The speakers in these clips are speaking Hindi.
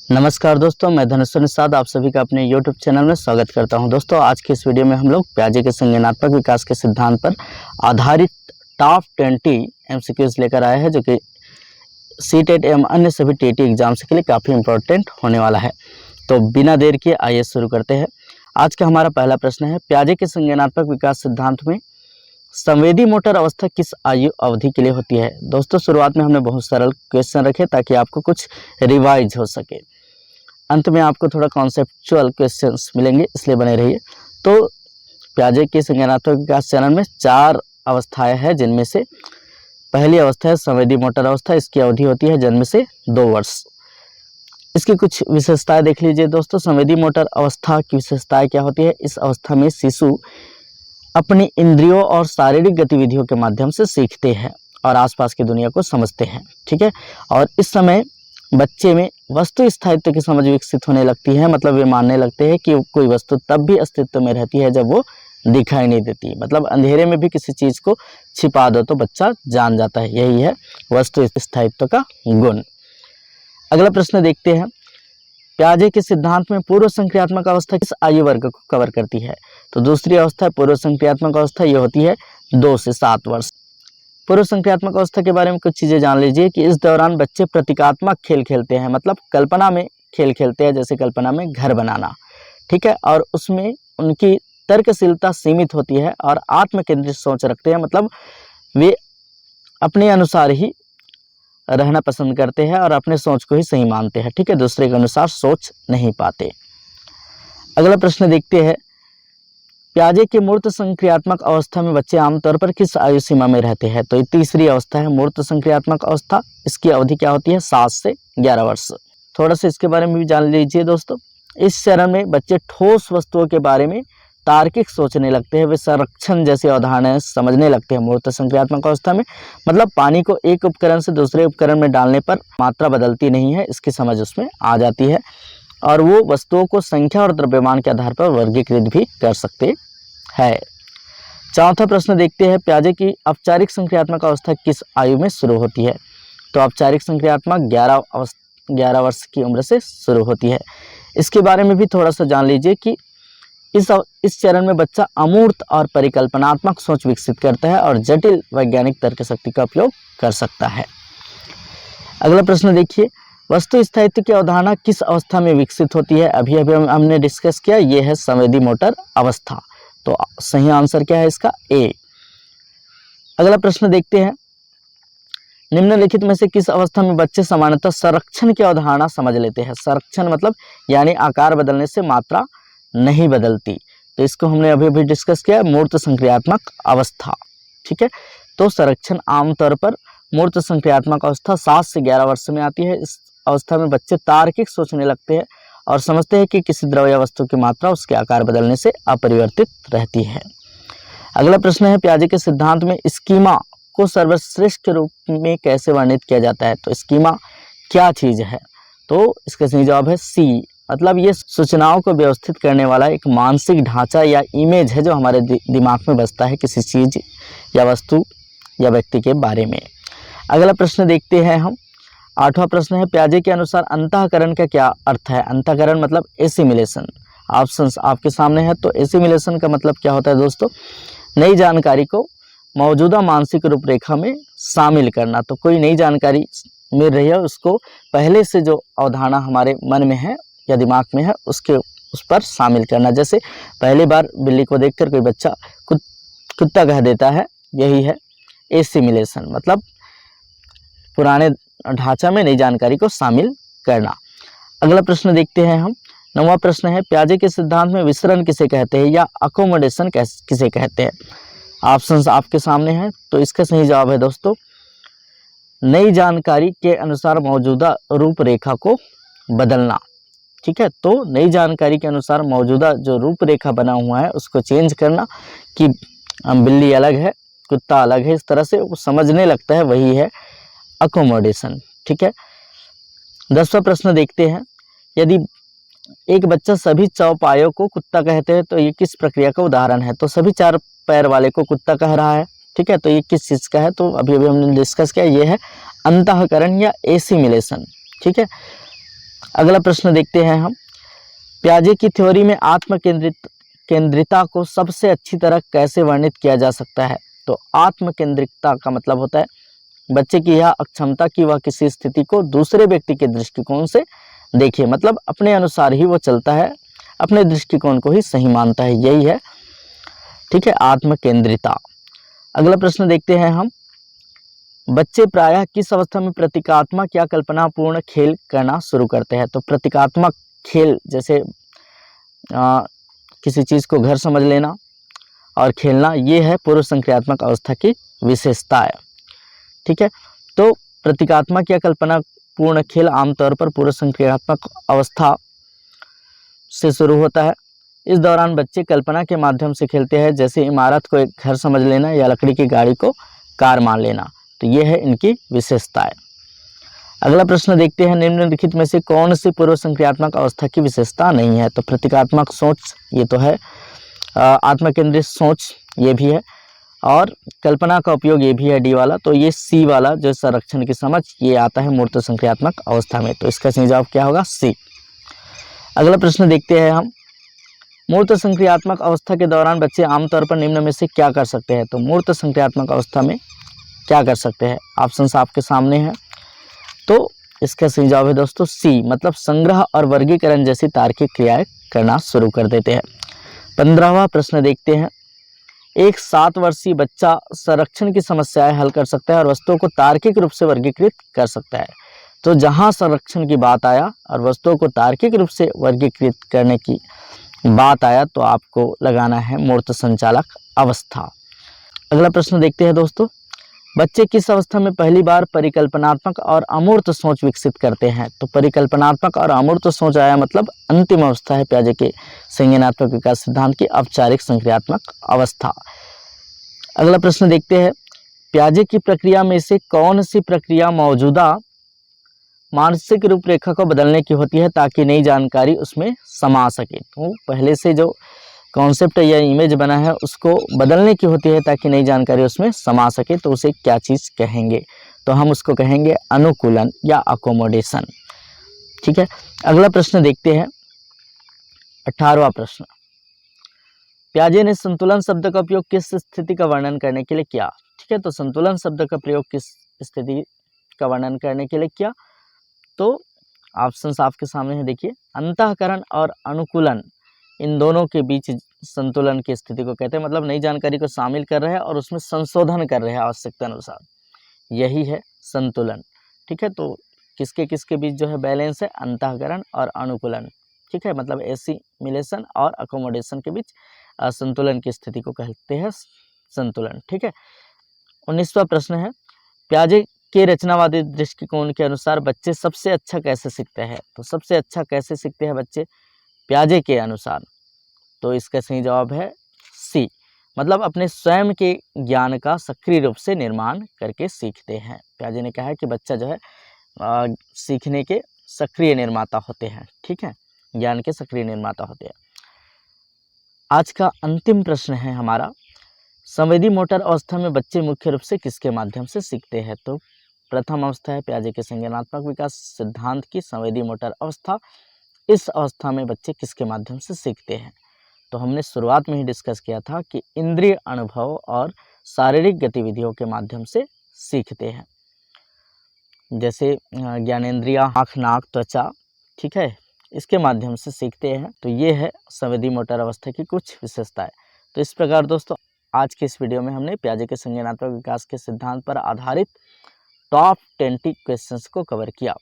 नमस्कार दोस्तों, मैं धनेश्वर निषाद आप सभी का अपने YouTube चैनल में स्वागत करता हूं। दोस्तों, आज की इस वीडियो में हम लोग पियाजे के संज्ञानात्मक विकास के सिद्धांत पर आधारित टॉप 20 MCQs लेकर आए हैं, जो कि सीटेट एवं अन्य सभी टीटी एग्जाम्स के लिए काफ़ी इंपॉर्टेंट होने वाला है। तो बिना देर किए आइए शुरू करते हैं। आज का हमारा पहला प्रश्न है, पियाजे के संज्ञानात्मक विकास सिद्धांत में संवेदी मोटर अवस्था किस आयु अवधि के लिए होती है। दोस्तों, शुरुआत में हमने बहुत सरल क्वेश्चन रखे ताकि आपको कुछ रिवाइज हो सके। अंत में आपको थोड़ा कॉन्सेप्चुअल क्वेश्चंस मिलेंगे, इसलिए बने रहिए। तो पियाजे के संज्ञानात्मक विकास चरण में 4 अवस्थाएं हैं, जिनमें से पहली अवस्था है संवेदी मोटर अवस्था। इसकी अवधि होती है जन्म से 2 वर्ष। इसकी कुछ विशेषताएं देख लीजिए दोस्तों। संवेदी मोटर अवस्था की विशेषताएं क्या होती है? इस अवस्था में शिशु अपनी इंद्रियों और शारीरिक गतिविधियों के माध्यम से सीखते हैं और आसपास की दुनिया को समझते हैं, ठीक है। और इस समय बच्चे में वस्तु स्थायित्व की समझ विकसित होने लगती है। मतलब वे मानने लगते हैं कि कोई वस्तु तब भी अस्तित्व में रहती है जब वो दिखाई नहीं देती। मतलब अंधेरे में भी किसी चीज़ को छिपा दो तो बच्चा जान जाता है। यही है वस्तु स्थायित्व का गुण। अगला प्रश्न देखते हैं, पियाजे के सिद्धांत में पूर्व संक्रियात्मक अवस्था किस आयु वर्ग को कवर करती है? तो दूसरी अवस्था है पूर्व संक्रियात्मक अवस्था। ये होती है 2 से 7 वर्ष। पूर्व संक्रियात्मक अवस्था के बारे में कुछ चीज़ें जान लीजिए कि इस दौरान बच्चे प्रतीकात्मक खेल खेलते हैं। मतलब कल्पना में खेल खेलते हैं, जैसे कल्पना में घर बनाना, ठीक है। और उसमें उनकी तर्कशीलता सीमित होती है और आत्म केंद्रित सोच रखते हैं। मतलब वे अपने अनुसार ही रहना पसंद करते हैं और अपने सोच को ही सही मानते हैं, ठीक है। दूसरे के अनुसार सोच नहीं पाते। अगला प्रश्न देखते हैं, पियाजे के मूर्त संक्रियात्मक अवस्था में बच्चे आमतौर पर किस आयु सीमा में रहते हैं? तो ये तीसरी अवस्था है मूर्त संक्रियात्मक अवस्था। इसकी अवधि क्या होती है? 7 से 11 वर्ष। थोड़ा सा इसके बारे में भी जान लीजिए दोस्तों। इस चरण में बच्चे ठोस वस्तुओं के बारे में तार्किक सोचने लगते हैं। वे संरक्षण जैसी अवधारणाएं समझने लगते हैं मूर्त संक्रियात्मक अवस्था में। मतलब पानी को एक उपकरण से दूसरे उपकरण में डालने पर मात्रा बदलती नहीं है, इसकी समझ उसमें आ जाती है। और वो वस्तुओं को संख्या और द्रव्यमान के आधार पर वर्गीकृत भी कर सकते है। चौथा प्रश्न देखते हैं, पियाजे की औपचारिक संक्रियात्मक अवस्था किस आयु में शुरू होती है? तो औपचारिक संक्रियात्मक 11 वर्ष की उम्र से शुरू होती है। इसके बारे में भी थोड़ा सा जान लीजिए कि इस चरण में बच्चा अमूर्त और परिकल्पनात्मक सोच विकसित करता है और जटिल वैज्ञानिक तर्क शक्ति का उपयोग कर सकता है। अगला प्रश्न देखिए, वस्तु स्थायित्व की अवधारणा किस अवस्था में विकसित होती है? अभी हमने डिस्कस किया, ये है संवेदी मोटर अवस्था। तो सही आंसर क्या है इसका? ए। अगला प्रश्न देखते हैं, निम्नलिखित में से किस अवस्था में बच्चे सामान्यतः संरक्षण की अवधारणा समझ लेते हैं? संरक्षण मतलब यानी आकार बदलने से मात्रा नहीं बदलती। तो इसको हमने अभी डिस्कस किया, मूर्त संक्रियात्मक अवस्था, ठीक है। तो संरक्षण आमतौर पर मूर्त संक्रियात्मक अवस्था 7 से 11 वर्ष में आती है। इस अवस्था में बच्चे तार्किक सोचने लगते हैं और समझते हैं कि किसी द्रव्य वस्तु की मात्रा उसके आकार बदलने से अपरिवर्तित रहती है। अगला प्रश्न है, पियाजे के सिद्धांत में स्कीमा को सर्वश्रेष्ठ के रूप में कैसे वर्णित किया जाता है? तो स्कीमा क्या चीज है? तो इसका सही जवाब है सी। मतलब ये सूचनाओं को व्यवस्थित करने वाला एक मानसिक ढांचा या इमेज है जो हमारे दिमाग में बसता है किसी चीज या वस्तु या व्यक्ति के बारे में। अगला प्रश्न देखते हैं हम। 8वां प्रश्न है, पियाजे के अनुसार अंतःकरण का क्या अर्थ है? अंतःकरण मतलब एसिमिलेशन। ऑप्शंस आपके सामने है। तो एसिमिलेशन का मतलब क्या होता है दोस्तों? नई जानकारी को मौजूदा मानसिक रूपरेखा में शामिल करना। तो कोई नई जानकारी मिल रही है, उसको पहले से जो अवधारणा हमारे मन में है या दिमाग में है उस पर शामिल करना। जैसे पहली बार बिल्ली को देखकर कोई बच्चा कुत्ता कह देता है, यही है एसिमिलेशन। मतलब पुराने ढांचा में नई जानकारी को शामिल करना। अगला प्रश्न देखते हैं हम। 9वां प्रश्न है, पियाजे के सिद्धांत में विसरण किसे कहते हैं या अकोमोडेशन किसे कहते हैं? ऑप्शंस आपके सामने हैं। तो इसका सही जवाब है दोस्तों, नई जानकारी के अनुसार मौजूदा रूपरेखा को बदलना, ठीक है। तो नई जानकारी के अनुसार मौजूदा जो रूपरेखा बना हुआ है उसको चेंज करना कि बिल्ली अलग है, कुत्ता अलग है, इस तरह से वो समझने लगता है, वही है अकोमोडेशन, ठीक है। 10वां प्रश्न देखते हैं, यदि एक बच्चा सभी चौपायों को कुत्ता कहते हैं तो ये किस प्रक्रिया का उदाहरण है? तो सभी 4 पैर वाले को कुत्ता कह रहा है, ठीक है। तो ये किस चीज़ का है? तो अभी हमने डिस्कस किया, ये है अंतःकरण या एसिमिलेशन, ठीक है। अगला प्रश्न देखते हैं हम, पियाजे की थ्योरी में केंद्रिता को सबसे अच्छी तरह कैसे वर्णित किया जा सकता है? तो आत्म केंद्रितता का मतलब होता है बच्चे की यह अक्षमता कि वह किसी स्थिति को दूसरे व्यक्ति के दृष्टिकोण से देखिए, मतलब अपने अनुसार ही वो चलता है, अपने दृष्टिकोण को ही सही मानता है, यही है, ठीक है, आत्म केंद्रिता। अगला प्रश्न देखते हैं हम, बच्चे प्रायः किस अवस्था में प्रतीकात्मक या कल्पनापूर्ण खेल करना शुरू करते हैं? तो प्रतीकात्मक खेल जैसे किसी चीज को घर समझ लेना और खेलना, ये है पूर्व संक्रियात्मक अवस्था की विशेषता है, ठीक है। तो प्रतीकात्मक या कल्पनापूर्ण खेल आमतौर पर पूर्व संक्रियात्मक अवस्था से शुरू होता है। इस दौरान बच्चे कल्पना के माध्यम से खेलते हैं, जैसे इमारत को एक घर समझ लेना या लकड़ी की गाड़ी को कार मान लेना। तो ये है इनकी विशेषताएं। अगला प्रश्न देखते हैं, निम्नलिखित में से कौन सी पूर्व संक्रियात्मक अवस्था की विशेषता नहीं है? तो प्रतीकात्मक सोच ये तो है, आत्मकेंद्रित सोच ये भी है, और कल्पना का उपयोग ये भी है, डी वाला। तो ये सी वाला जो संरक्षण की समझ, ये आता है मूर्त संक्रियात्मक अवस्था में। तो इसका सही जवाब क्या होगा? सी। अगला प्रश्न देखते हैं हम, मूर्त संक्रियात्मक अवस्था के दौरान बच्चे आमतौर पर निम्न में से क्या कर सकते हैं? तो मूर्त संक्रियात्मक अवस्था में क्या कर सकते हैं? ऑप्शंस आपके सामने हैं। तो इसका सही जवाब है दोस्तों सी, मतलब संग्रह और वर्गीकरण जैसी तार्किक क्रियाएं करना शुरू कर देते हैं। 15वां प्रश्न देखते हैं, एक 7 वर्षीय बच्चा संरक्षण की समस्याएं हल कर सकता है और वस्तुओं को तार्किक रूप से वर्गीकृत कर सकता है। तो जहां संरक्षण की बात आया और वस्तुओं को तार्किक रूप से वर्गीकृत करने की बात आया, तो आपको लगाना है मूर्त संचालक अवस्था। अगला प्रश्न देखते हैं दोस्तों, बच्चे किस अवस्था में पहली बार परिकल्पनात्मक और अमूर्त सोच विकसित करते हैं? तो परिकल्पनात्मक और अमूर्त सोच आया, मतलब अंतिम अवस्था है पियाजे के संज्ञानात्मक विकास सिद्धांत की औपचारिक संक्रियात्मक अवस्था। अगला प्रश्न देखते हैं, पियाजे की प्रक्रिया में से कौन सी प्रक्रिया मौजूदा मानसिक रूपरेखा को बदलने की होती है ताकि नई जानकारी उसमें समा सके? तो पहले से जो कॉन्सेप्ट या इमेज बना है उसको बदलने की होती है ताकि नई जानकारी उसमें समा सके, तो उसे क्या चीज कहेंगे? तो हम उसको कहेंगे अनुकूलन या अकोमोडेशन, ठीक है। अगला प्रश्न देखते हैं, 18वां प्रश्न, पियाजे ने संतुलन शब्द का उपयोग किस स्थिति का वर्णन करने के लिए किया? ठीक है, तो संतुलन शब्द का प्रयोग किस स्थिति का वर्णन करने के लिए किया? तो ऑप्शंस आपके सामने है, देखिए, अंतःकरण और अनुकूलन, इन दोनों के बीच संतुलन की स्थिति को कहते हैं, मतलब नई जानकारी को शामिल कर रहे हैं और उसमें संशोधन कर रहे हैं आवश्यकता अनुसार, यही है संतुलन, ठीक है। तो किसके किसके बीच जो है बैलेंस है? अंतःकरण और अनुकूलन, ठीक है, मतलब एसिमिलेशन और अकोमोडेशन के बीच संतुलन की स्थिति को कहते हैं संतुलन, ठीक है। 19वां प्रश्न है, पियाजे के रचनावादी दृष्टिकोण के अनुसार बच्चे सबसे अच्छा कैसे सीखते हैं? तो सबसे अच्छा कैसे सीखते हैं बच्चे पियाजे के अनुसार? तो इसका सही जवाब है सी, मतलब अपने स्वयं के ज्ञान का सक्रिय रूप से निर्माण करके सीखते हैं। पियाजे ने कहा है कि बच्चा जो है सीखने के सक्रिय निर्माता होते हैं, ठीक है, ज्ञान के सक्रिय निर्माता होते हैं। आज का अंतिम प्रश्न है हमारा, संवेदी मोटर अवस्था में बच्चे मुख्य रूप से किसके माध्यम से सीखते हैं? तो प्रथम अवस्था है पियाजे के संज्ञानात्मक विकास सिद्धांत की संवेदी मोटर अवस्था। इस अवस्था में बच्चे किसके माध्यम से सीखते हैं? तो हमने शुरुआत में ही डिस्कस किया था कि इंद्रिय अनुभव और शारीरिक गतिविधियों के माध्यम से सीखते हैं, जैसे ज्ञानेंद्रिया, आँख, नाक, त्वचा, ठीक है, इसके माध्यम से सीखते हैं। तो ये है संवेदी मोटर अवस्था की कुछ विशेषताएं। तो इस प्रकार दोस्तों आज के इस वीडियो में हमने पियाजे के संज्ञानात्मक विकास के सिद्धांत पर आधारित टॉप 20 क्वेश्चंस को कवर किया।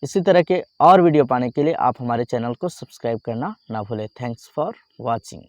इसी तरह के और वीडियो पाने के लिए आप हमारे चैनल को सब्सक्राइब करना ना भूलें। Thanks for watching.